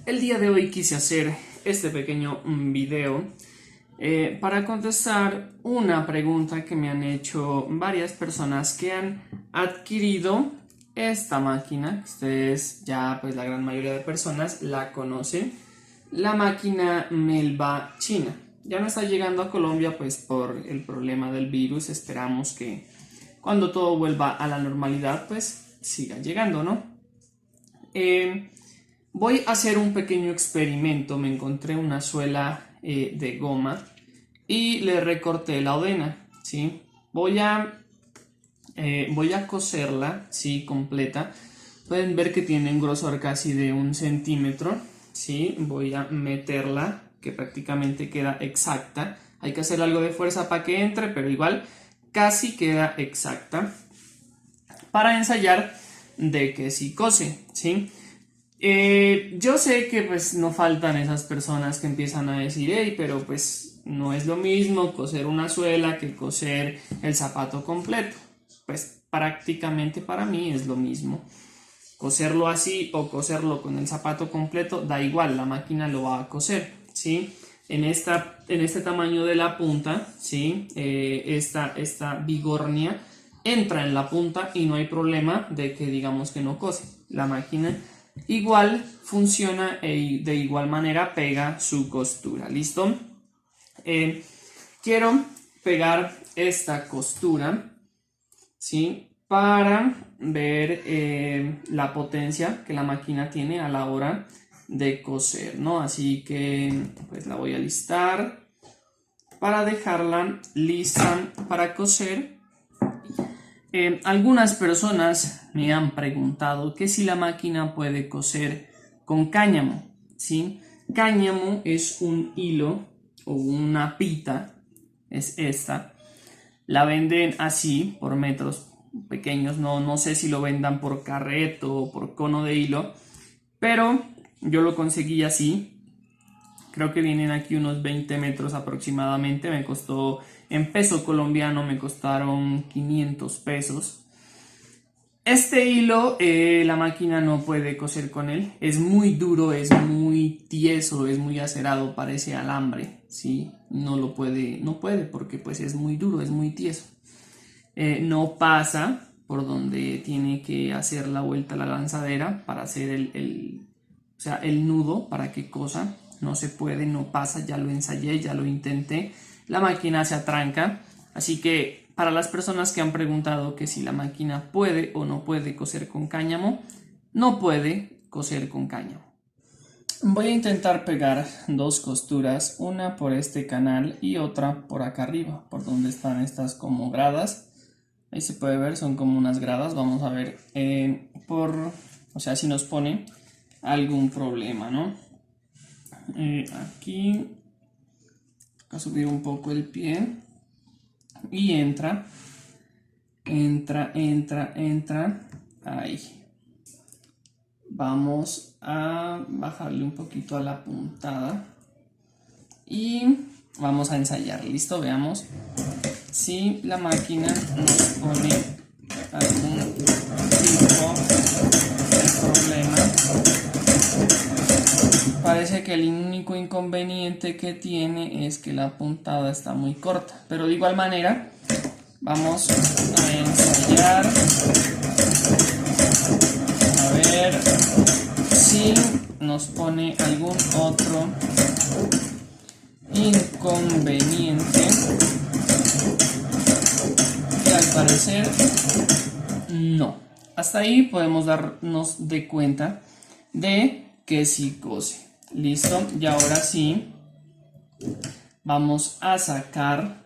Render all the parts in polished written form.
El día de hoy quise hacer este pequeño video para contestar una pregunta que me han hecho varias personas que han adquirido esta máquina. Ustedes ya, pues la gran mayoría de personas la conocen. La máquina Melba china. Ya no está llegando a Colombia pues por el problema del virus. Esperamos que cuando todo vuelva a la normalidad pues siga llegando, ¿no? Voy a hacer un pequeño experimento. Me encontré una suela de goma y le recorté la odena, ¿sí? Voy a coserla, ¿sí? Completa. Pueden ver que tiene un grosor casi de 1 centímetro, ¿sí? Voy a meterla, que prácticamente queda exacta. Hay que hacer algo de fuerza para que entre, pero igual casi queda exacta. Para ensayar de que sí cose, ¿sí? Yo sé que pues no faltan esas personas que empiezan a decir, hey, pero pues no es lo mismo coser una suela que coser el zapato completo. Pues prácticamente para mí es lo mismo. Coserlo así o coserlo con el zapato completo da igual, la máquina lo va a coser, ¿sí? En este tamaño de la punta, ¿sí? Esta bigornia entra en la punta y no hay problema de que digamos que no cose. La máquina igual funciona y de igual manera pega su costura. ¿Listo? Quiero pegar esta costura, ¿sí? Para ver la potencia que la máquina tiene a la hora de coser, ¿no? Así que pues la voy a listar para dejarla lista para coser. Algunas personas me han preguntado que si la máquina puede coser con cáñamo, ¿sí? Cáñamo es un hilo o una pita, es esta. La venden así por metros pequeños, no sé si lo vendan por carreto o por cono de hilo, pero yo lo conseguí así. Creo que vienen aquí unos 20 metros aproximadamente. Me costó, en peso colombiano, me costaron 500 pesos. Este hilo, la máquina no puede coser con él. Es muy duro, es muy tieso, es muy acerado, parece alambre, ¿sí? No puede porque pues es muy duro, es muy tieso. No pasa por donde tiene que hacer la vuelta a la lanzadera para hacer el nudo para que cosa. No se puede, no pasa, ya lo ensayé, ya lo intenté. La máquina se atranca, así que para las personas que han preguntado que si la máquina puede o no puede coser con cáñamo, no puede coser con cáñamo. Voy a intentar pegar dos costuras, una por este canal y otra por acá arriba, por donde están estas como gradas. Ahí se puede ver, son como unas gradas. Vamos a ver o sea, si nos pone algún problema, ¿no? Aquí a subir un poco el pie y entra, ahí. Vamos a bajarle un poquito a la puntada y vamos a ensayar. Listo, veamos si la máquina nos pone algún tipo de problema. Parece que el único inconveniente que tiene es que la puntada está muy corta, pero de igual manera vamos a ensayar a ver si nos pone algún otro inconveniente, que al parecer no. Hasta ahí podemos darnos de cuenta de que sí cose. Listo, y ahora sí vamos a sacar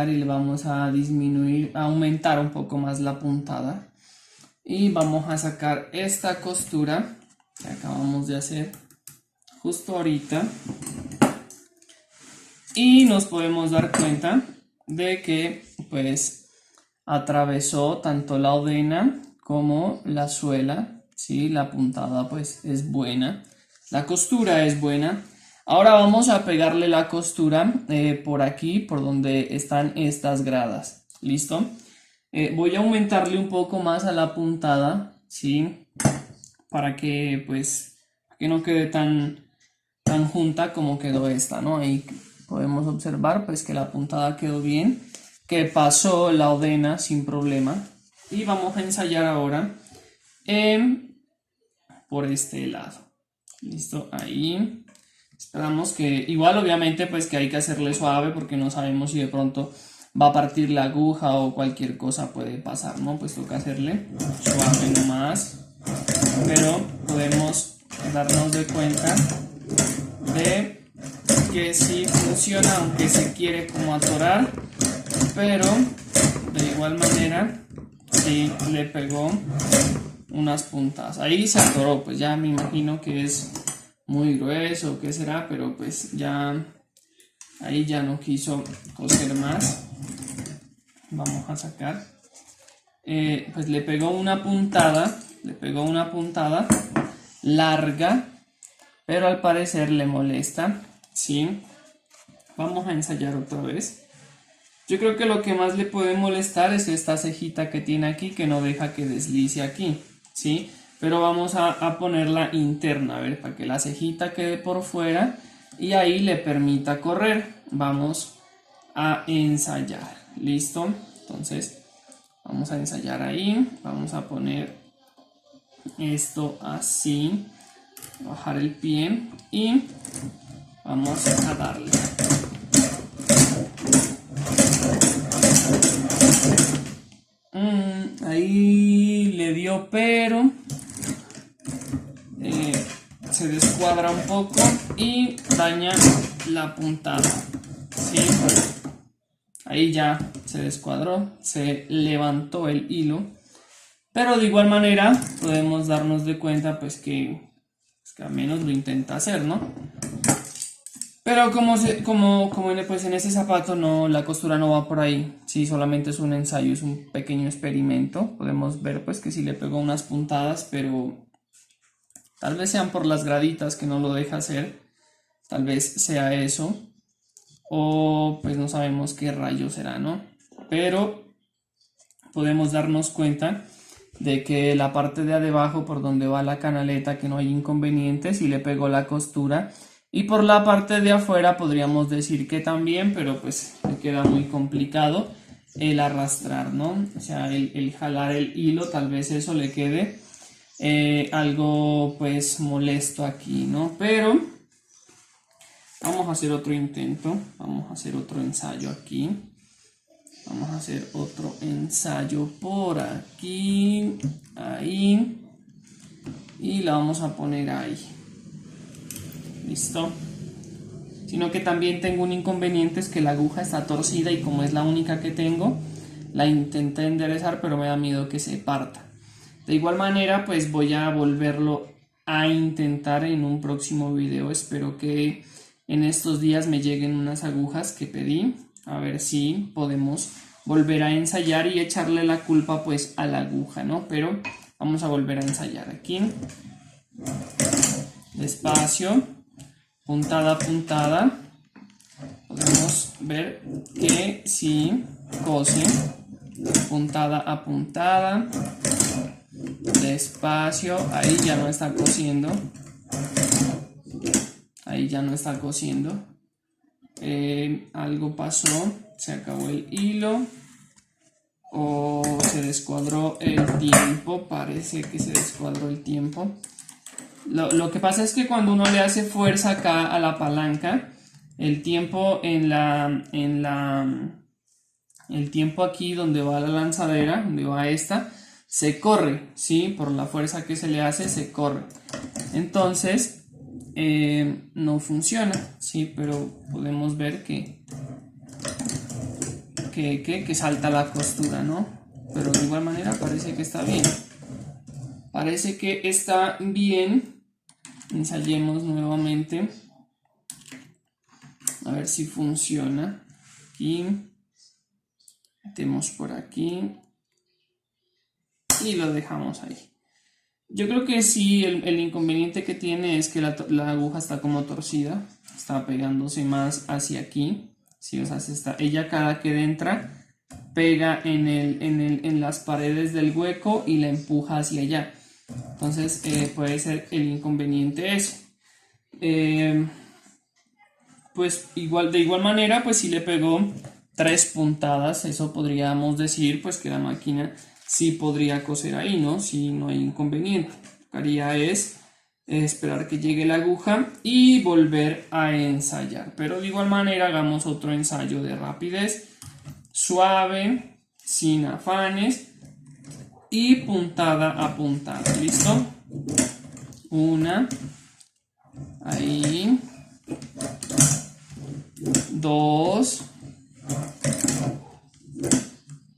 y le vamos a disminuir, a aumentar un poco más la puntada y vamos a sacar esta costura que acabamos de hacer justo ahorita y nos podemos dar cuenta de que pues atravesó tanto la odena como la suela. Sí, la puntada pues es buena, la costura es buena. Ahora vamos a pegarle la costura por aquí, por donde están estas gradas. ¿Listo? Voy a aumentarle un poco más a la puntada, ¿sí? para que pues que no quede tan junta como quedó esta, ¿no? Ahí podemos observar pues que la puntada quedó bien, que pasó la odena sin problema. Y vamos a ensayar ahora por este lado. Listo, ahí. Esperamos que, igual obviamente pues que hay que hacerle suave porque no sabemos si de pronto va a partir la aguja o cualquier cosa puede pasar, ¿no? Pues toca hacerle suave nomás, pero podemos darnos de cuenta de que sí funciona, aunque se quiere como atorar, pero de igual manera sí le pegó unas puntas. Ahí se atoró, pues ya me imagino que es muy grueso, ¿qué será? Pero pues ya ahí ya no quiso coser más. Vamos a sacar. Pues le pegó una puntada larga, pero al parecer le molesta, ¿sí? Vamos a ensayar otra vez. Yo creo que lo que más le puede molestar es esta cejita que tiene aquí, que no deja que deslice aquí, ¿sí? Pero vamos a ponerla interna, a ver, para que la cejita quede por fuera y ahí le permita correr. Vamos a ensayar, ¿listo? Entonces vamos a ensayar ahí, vamos a poner esto así, bajar el pie y vamos a darle. Ahí le dio, pero se descuadra un poco y daña la puntada, ¿sí? Ahí ya se descuadró, se levantó el hilo, pero de igual manera podemos darnos de cuenta pues que al menos lo intenta hacer, ¿no? Pero pues en ese zapato no, la costura no va por ahí, sí, solamente es un ensayo, es un pequeño experimento. Podemos ver pues que sí le pegó unas puntadas, pero tal vez sean por las graditas que no lo deja hacer, tal vez sea eso, o pues no sabemos qué rayo será, ¿no? Pero podemos darnos cuenta de que la parte de abajo por donde va la canaleta, que no hay inconvenientes, y le pegó la costura. Y por la parte de afuera podríamos decir que también, pero pues me queda muy complicado el arrastrar, ¿no? O sea, el jalar el hilo, tal vez eso le quede algo pues molesto aquí, ¿no? Pero vamos a hacer otro intento, vamos a hacer otro ensayo aquí. Vamos a hacer otro ensayo por aquí, ahí, y la vamos a poner ahí. ¿Listo? Sino que también tengo un inconveniente, es que la aguja está torcida y como es la única que tengo, la intenté enderezar, pero me da miedo que se parta. De igual manera, pues voy a volverlo a intentar en un próximo video. Espero que en estos días me lleguen unas agujas que pedí, a ver si podemos volver a ensayar y echarle la culpa pues a la aguja, ¿no? Pero vamos a volver a ensayar aquí. Despacio, puntada a puntada. Podemos ver que sí cose, puntada a puntada. Despacio, ahí ya no está cosiendo. Ahí ya no está cosiendo. Algo pasó, se acabó el hilo o se descuadró el tiempo. Parece que se descuadró el tiempo. Lo que pasa es que cuando uno le hace fuerza acá a la palanca, el tiempo el tiempo aquí donde va la lanzadera, donde va esta, se corre, ¿sí? Por la fuerza que se le hace, se corre. Entonces no funciona, ¿sí? Pero podemos ver que salta la costura, ¿no? Pero de igual manera parece que está bien. Parece que está bien. Ensayemos nuevamente. A ver si funciona. Aquí. Metemos por aquí. Y lo dejamos ahí. Yo creo que sí, el inconveniente que tiene es que la aguja está como torcida. Está pegándose más hacia aquí. Sí, o sea, ella cada que entra pega en las paredes del hueco y la empuja hacia allá. Entonces puede ser el inconveniente eso. Pues de igual manera, pues si le pegó 3 puntadas, eso podríamos decir pues que la máquina sí podría coser ahí, ¿no? Si no hay inconveniente. Lo que haría es esperar que llegue la aguja y volver a ensayar. Pero de igual manera hagamos otro ensayo de rapidez, suave, sin afanes y puntada a puntada. ¿Listo? Una, ahí, 2,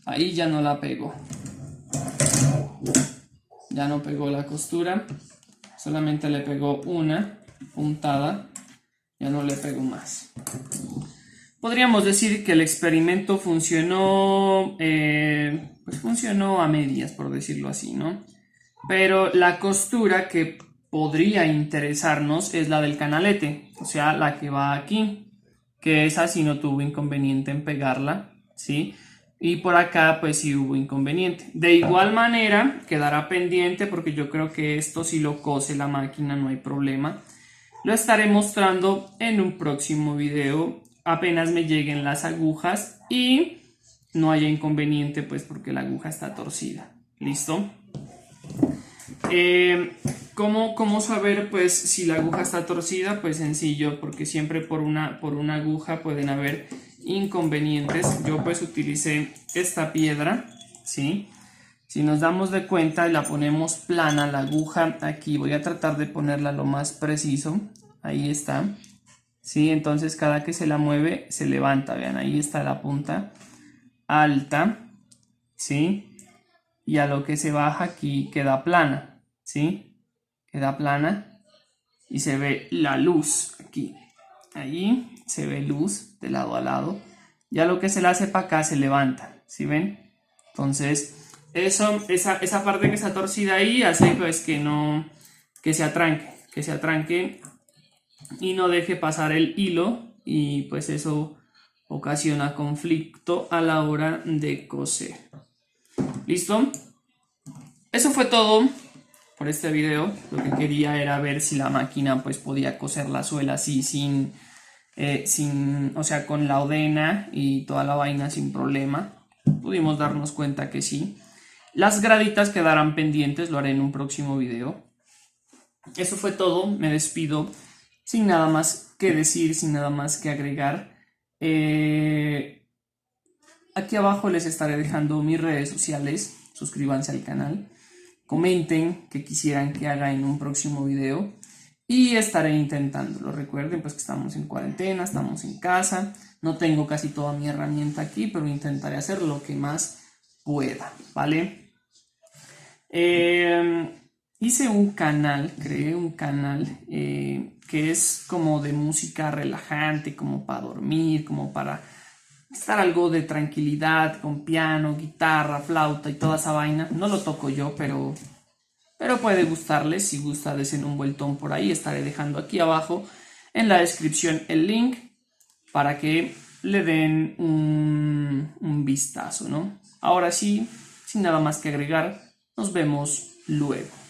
ahí ya no la pegó, ya no pegó la costura, solamente le pegó una puntada, ya no le pegó más. Podríamos decir que el experimento funcionó, pues funcionó a medias, por decirlo así, ¿no? Pero la costura que podría interesarnos es la del canalete, o sea, la que va aquí, que esa sí no tuvo inconveniente en pegarla, ¿sí? Y por acá pues sí hubo inconveniente. De igual manera quedará pendiente porque yo creo que esto si lo cose la máquina no hay problema. Lo estaré mostrando en un próximo video apenas me lleguen las agujas y no haya inconveniente pues porque la aguja está torcida. ¿Listo? ¿Cómo saber pues si la aguja está torcida? Pues sencillo, porque siempre por una aguja pueden haber inconvenientes. Yo pues utilicé esta piedra, ¿sí? Si nos damos de cuenta y la ponemos plana, la aguja aquí, voy a tratar de ponerla lo más preciso, ahí está, ¿sí? Entonces cada que se la mueve se levanta, vean, ahí está la punta alta, ¿sí? Y a lo que se baja aquí queda plana, ¿sí? Queda plana y se ve la luz aquí, ahí se ve luz de lado a lado, ya lo que se le hace para acá se levanta, ¿sí ven? Entonces esa parte que está torcida ahí hace pues que se atranque y no deje pasar el hilo y pues eso ocasiona conflicto a la hora de coser. ¿Listo? Eso fue todo por este video. Lo que quería era ver si la máquina pues podía coser la suela así sin o sea, con la odena y toda la vaina sin problema. Pudimos darnos cuenta que sí. Las graditas quedarán pendientes, lo haré en un próximo video. Eso fue todo, me despido sin nada más que decir, sin nada más que agregar. Aquí abajo les estaré dejando mis redes sociales, suscríbanse al canal, comenten qué quisieran que haga en un próximo video y estaré intentándolo. Recuerden pues que estamos en cuarentena, estamos en casa, no tengo casi toda mi herramienta aquí, pero intentaré hacer lo que más pueda, ¿vale? Hice un canal, creé un canal que es como de música relajante, como para dormir, como para estar algo de tranquilidad, con piano, guitarra, flauta y toda esa vaina. No lo toco yo, pero puede gustarles. Si gusta, desen un vueltón por ahí. Estaré dejando aquí abajo en la descripción el link para que le den un vistazo, ¿no? Ahora sí, sin nada más que agregar, nos vemos luego.